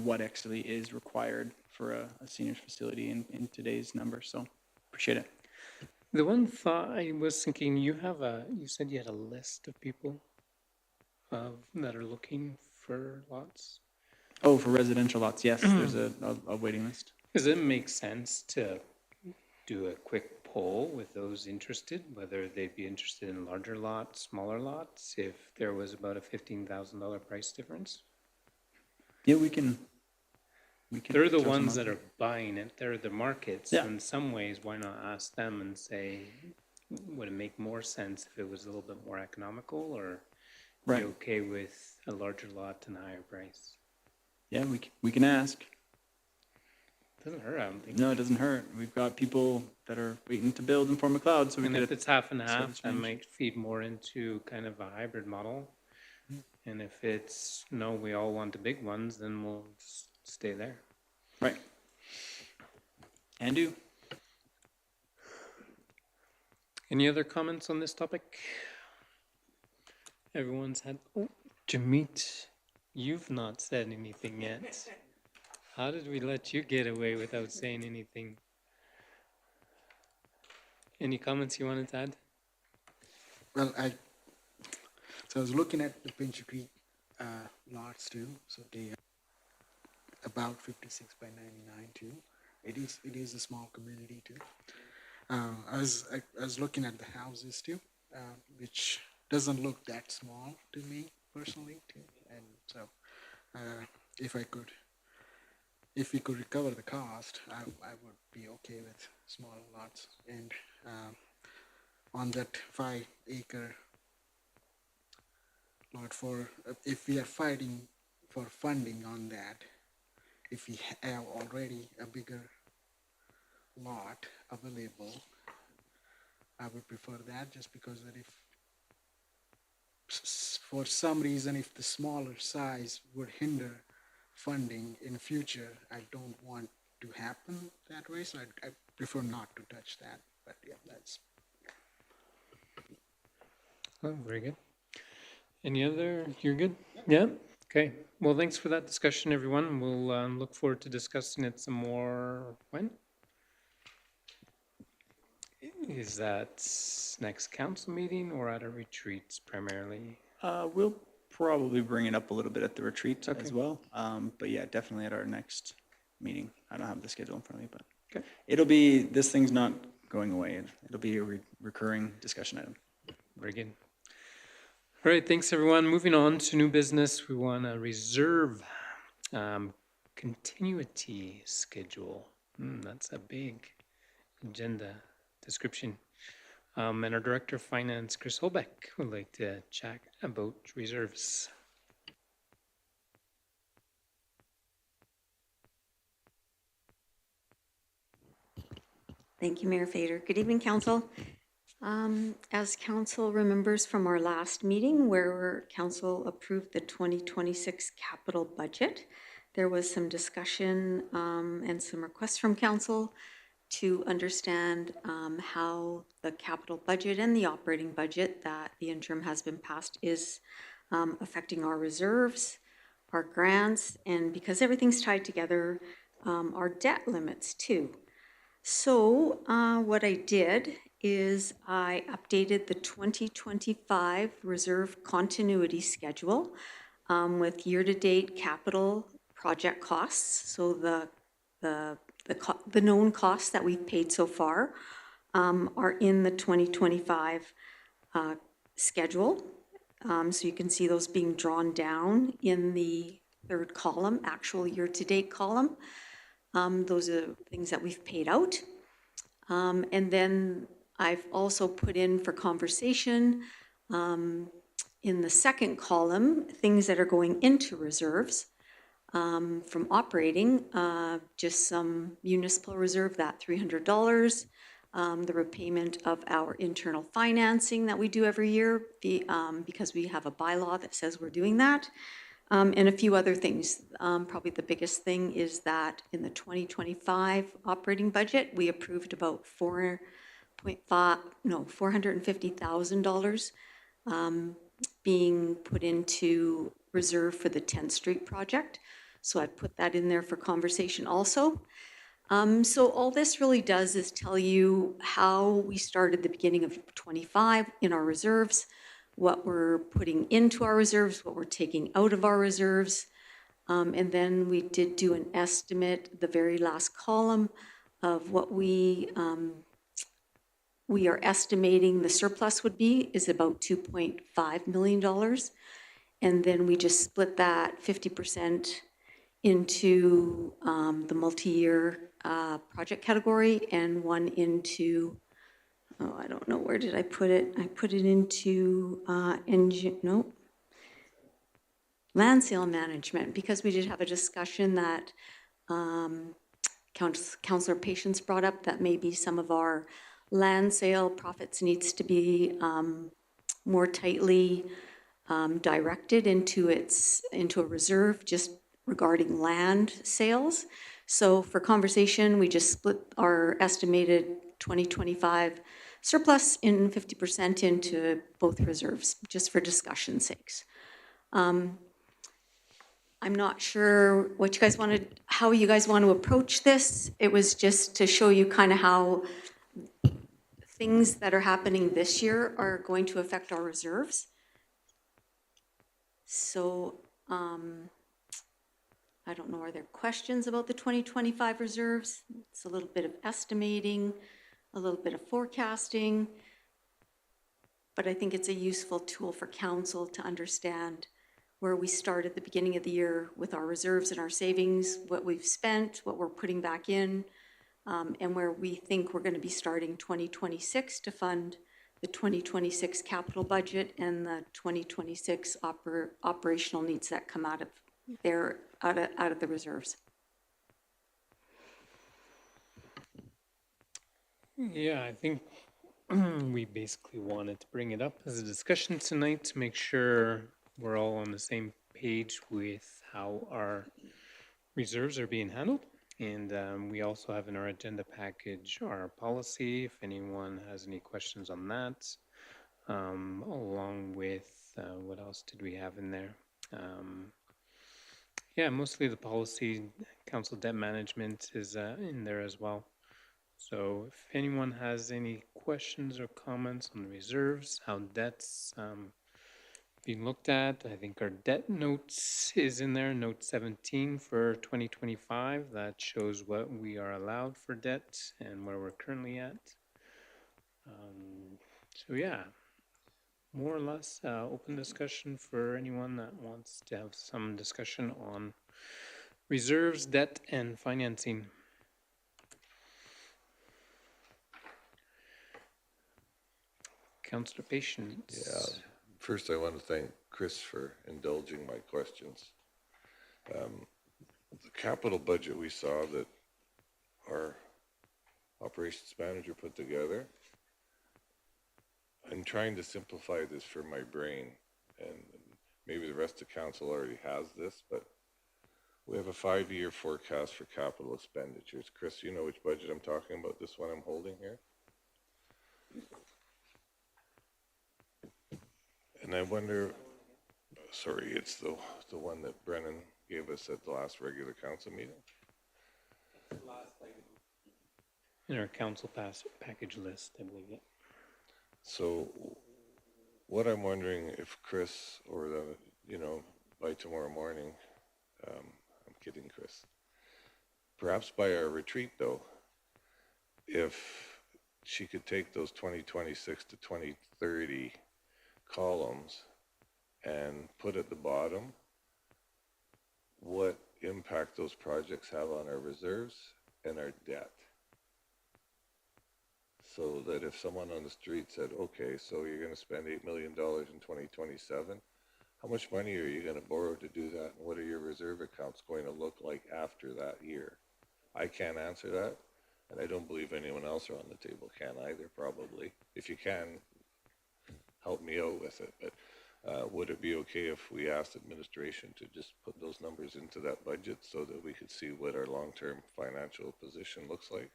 what actually is required for a seniors facility in today's numbers. So appreciate it. The one thought I was thinking, you said you had a list of people that are looking for lots. Oh, for residential lots, yes, there's a waiting list. Does it make sense to do a quick poll with those interested, whether they'd be interested in larger lots, smaller lots, if there was about a $15,000 price difference? Yeah, we can. They're the throw some ones out that are buying it. They're the markets. Yeah. In some ways, why not ask them and say, would it make more sense if it was a little bit more economical, or Right. be okay with a larger lot and a higher price? Yeah, we can ask. Doesn't hurt, I don't think. No, it doesn't hurt. We've got people that are waiting to build in Fort McLeod, so we And could. if it's half and sort of half, that change. might feed more into kind of a hybrid model. And if it's, no, we all want the big ones, then we'll just stay there. Right. And do. Any other comments on this topic? Everyone's had, oh, Jamit, you've not said anything yet. How did we let you get away without saying anything? Any comments you wanted to add? Well, I was looking at the Pincher Creek lots too. So they are about 56 by 99 too. It is a small community too. I was looking at the houses too, which doesn't look that small to me personally too. And so if we could recover the cost, I would be okay with smaller lots. And on that 5-acre lot, for if we are fighting for funding on that, if we have already a bigger lot available, I would prefer that, just because that if for some reason, if the smaller size would hinder funding in the future, I don't want to happen that way. So I prefer not to touch that. But yeah, that's. Oh, very good. Any other, you're good? Yeah? Okay. Well, thanks for that discussion, everyone. We'll look forward to discussing it some more. When? Is that next council meeting or at a retreat primarily? We'll probably bring it up a little bit at the retreat Okay. as well. But yeah, definitely at our next meeting. I don't have the schedule in front of me, but Okay. it'll be, this thing's not going away. It'll be a recurring discussion item. Very good. All right, thanks, everyone. Moving on to new business, we want to reserve continuity schedule. That's a big agenda description. And our Director of Finance, Chris Holbeck, would like to chat about reserves. Thank you, Mayor Fader. Good evening, Council. As Council remembers from our last meeting where Council approved the 2026 capital budget, there was some discussion and some requests from Council to understand how the capital budget and the operating budget that the interim has been passed is affecting our reserves, our grants, and because everything's tied together, our debt limits too. So what I did is I updated the 2025 reserve continuity schedule with year-to-date capital project costs. So the known costs that we've paid so far are in the 2025 schedule. So you can see those being drawn down in the third column, actual year-to-date column. Those are things that we've paid out. And then I've also put in for conversation in the second column, things that are going into reserves from operating, just some municipal reserve, that $300, the repayment of our internal financing that we do every year because we have a bylaw that says we're doing that. And a few other things. Probably the biggest thing is that in the 2025 operating budget, we approved about $450,000 being put into reserve for the 10th Street project. So I put that in there for conversation also. So all this really does is tell you how we started the beginning of 25 in our reserves, what we're putting into our reserves, what we're taking out of our reserves. And then we did do an estimate, the very last column, of what we are estimating the surplus would be is about $2.5 million. And then we just split that 50% into the multi-year project category and one into, oh, I don't know, where did I put it? I put it into land sale management, because we did have a discussion that Councillor Patience brought up that maybe some of our land sale profits needs to be more tightly directed into a reserve just regarding land sales. So for conversation, we just split our estimated 2025 surplus in 50% into both reserves, just for discussion's sakes. I'm not sure what you guys wanted, how you guys want to approach this. It was just to show you kind of how things that are happening this year are going to affect our reserves. So, I don't know, are there questions about the 2025 reserves? It's a little bit of estimating, a little bit of forecasting, but I think it's a useful tool for council to understand where we start at the beginning of the year with our reserves and our savings, what we've spent, what we're putting back in, and where we think we're going to be starting 2026 to fund the 2026 capital budget and the 2026 operational needs that come out of there, out of the reserves. Yeah, I think we basically wanted to bring it up as a discussion tonight to make sure we're all on the same page with how our reserves are being handled. And we also have in our agenda package our policy, if anyone has any questions on that, along with what else did we have in there? Yeah, mostly the policy, council debt management is in there as well. So if anyone has any questions or comments on the reserves, how debt's being looked at, I think our debt notes is in there, note 17 for 2025. That shows what we are allowed for debt and where we're currently at. So yeah, more or less open discussion for anyone that wants to have some discussion on reserves, debt, and financing. Councillor Patience. Yeah. First, I want to thank Chris for indulging my questions. The capital budget we saw that our operations manager put together. I'm trying to simplify this for my brain, and maybe the rest of council already has this, but we have a 5-year forecast for capital expenditures. Chris, you know which budget I'm talking about, this one I'm holding here? And I wonder, sorry, it's the one that Brennan gave us at the last regular council meeting. In our council package list, I believe. Yeah. So what I'm wondering if Chris or by tomorrow morning, I'm kidding, Chris, perhaps by our retreat though, if she could take those 2026 to 2030 columns and put at the bottom what impact those projects have on our reserves and our debt. So that if someone on the street said, okay, so you're going to spend $8 million in 2027, how much money are you going to borrow to do that? And what are your reserve accounts going to look like after that year? I can't answer that. And I don't believe anyone else around the table can either, probably. If you can, help me out with it. But would it be okay if we asked administration to just put those numbers into that budget so that we could see what our long-term financial position looks like?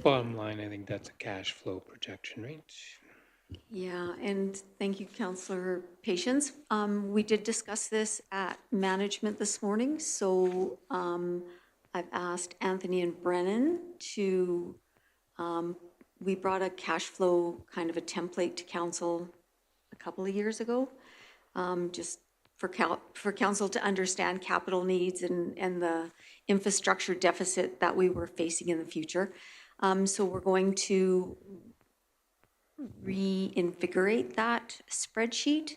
Bottom line, I think that's a cash flow projection, right? Yeah, and thank you, Councillor Patience. We did discuss this at management this morning, so I've asked Anthony and Brennan to, we brought a cash flow kind of a template to council a couple of years ago, just for council to understand capital needs and the infrastructure deficit that we were facing in the future. So we're going to reinvigorate that spreadsheet,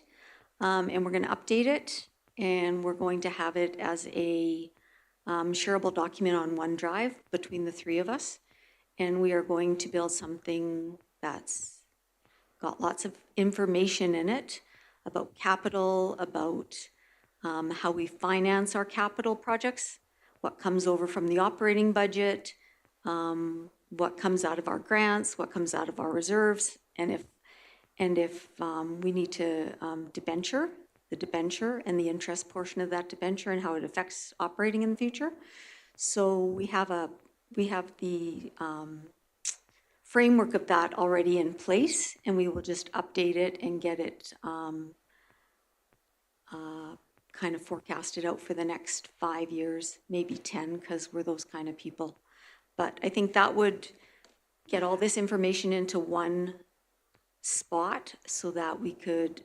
and we're going to update it, and we're going to have it as a shareable document on OneDrive between the three of us. And we are going to build something that's got lots of information in it about capital, about how we finance our capital projects, what comes over from the operating budget, what comes out of our grants, what comes out of our reserves, and if we need to debenture, the debenture and the interest portion of that debenture and how it affects operating in the future. So we have the framework of that already in place, and we will just update it and get it kind of forecasted out for the next 5 years, maybe 10, because we're those kind of people. But I think that would get all this information into one spot so that we could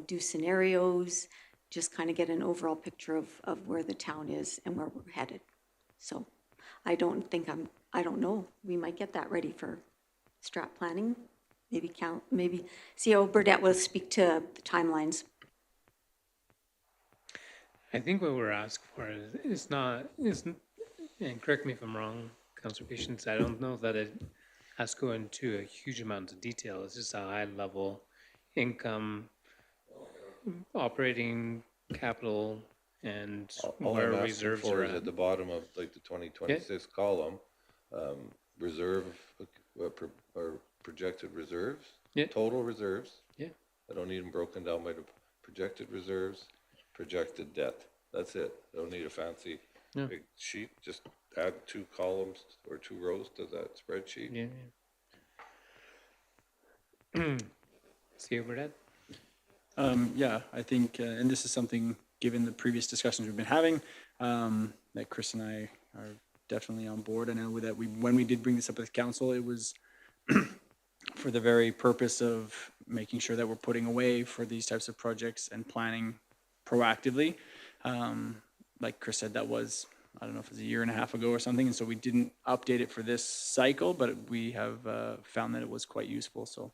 do scenarios, just kind of get an overall picture of where the town is and where we're headed. So I don't know, we might get that ready for strat planning. Maybe CEO Burdette will speak to the timelines. I think what we're asked for is not, and correct me if I'm wrong, Councillor Patience, I don't know that it has to go into a huge amount of detail. It's just a high level income, operating capital, and All where I'm asking reserves for are is at. at the bottom of like the 2026 column, reserve or projected reserves, Yeah. total reserves. Yeah. I don't need them broken down by the projected reserves, projected debt. That's it. I don't need a fancy big sheet. Just add 2 columns or 2 rows to that spreadsheet. Yeah. See over that? Yeah, I think, and this is something, given the previous discussions we've been having, that Chris and I are definitely on board. I know that when we did bring this up with council, it was for the very purpose of making sure that we're putting away for these types of projects and planning proactively. Like Chris said, that was, I don't know if it was 1.5 years ago or something, and so we didn't update it for this cycle, but we have found that it was quite useful. So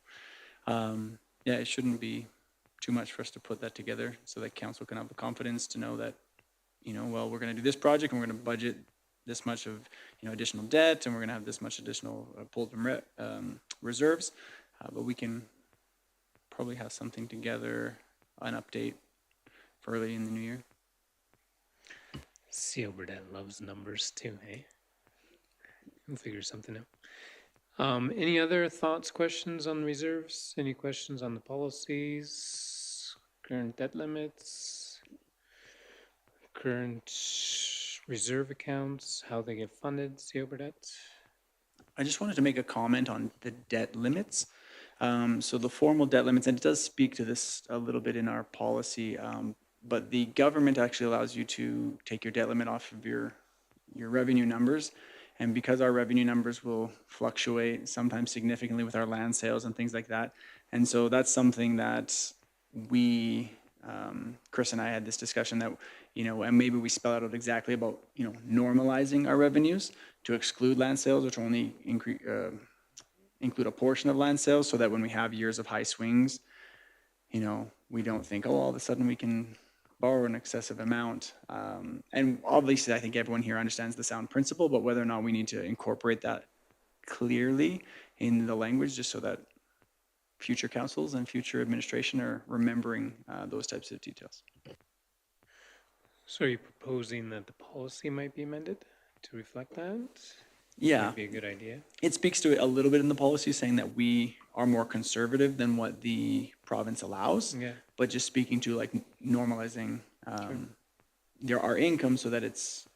yeah, it shouldn't be too much for us to put that together so that council can have the confidence to know that, well, we're going to do this project and we're going to budget this much of, additional debt, and we're going to have this much additional pulled from reserves, but we can probably have something together, an update for early in the new year. See over that loves numbers too, hey? We'll figure something out. Any other thoughts, questions on reserves? Any questions on the policies? Current debt limits? Current reserve accounts, how they get funded, CO Burdette? I just wanted to make a comment on the debt limits. So the formal debt limits, and it does speak to this a little bit in our policy, but the government actually allows you to take your debt limit off of your revenue numbers. And because our revenue numbers will fluctuate sometimes significantly with our land sales and things like that. And so that's something that we, Chris and I had this discussion that, and maybe we spell out exactly about, normalizing our revenues to exclude land sales, which only include a portion of land sales, so that when we have years of high swings, we don't think, oh, all of a sudden we can borrow an excessive amount. And obviously, I think everyone here understands the sound principle, but whether or not we need to incorporate that clearly in the language, just so that future councils and future administration are remembering those types of details. So are you proposing that the policy might be amended to reflect that? Yeah. Would be a good idea. It speaks to it a little bit in the policy, saying that we are more conservative than what the province allows. Yeah. But just speaking to like normalizing our income so that it's,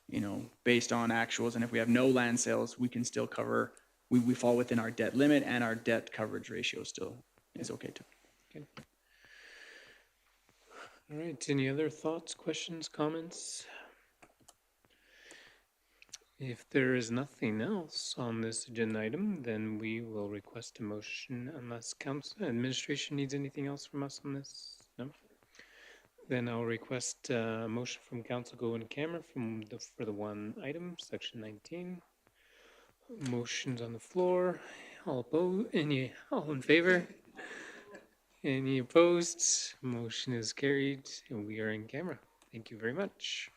based on actuals. And if we have no land sales, we can still cover, we fall within our debt limit, and our debt coverage ratio still is okay too. Okay. All right, any other thoughts, questions, comments? If there is nothing else on this agenda item, then we will request a motion unless council administration needs anything else from us on this. No? Then I'll request a motion from council go in camera for the one item, section 19. Motions on the floor. All in favor? Any opposed? Motion is carried and we are in camera. Thank you very much.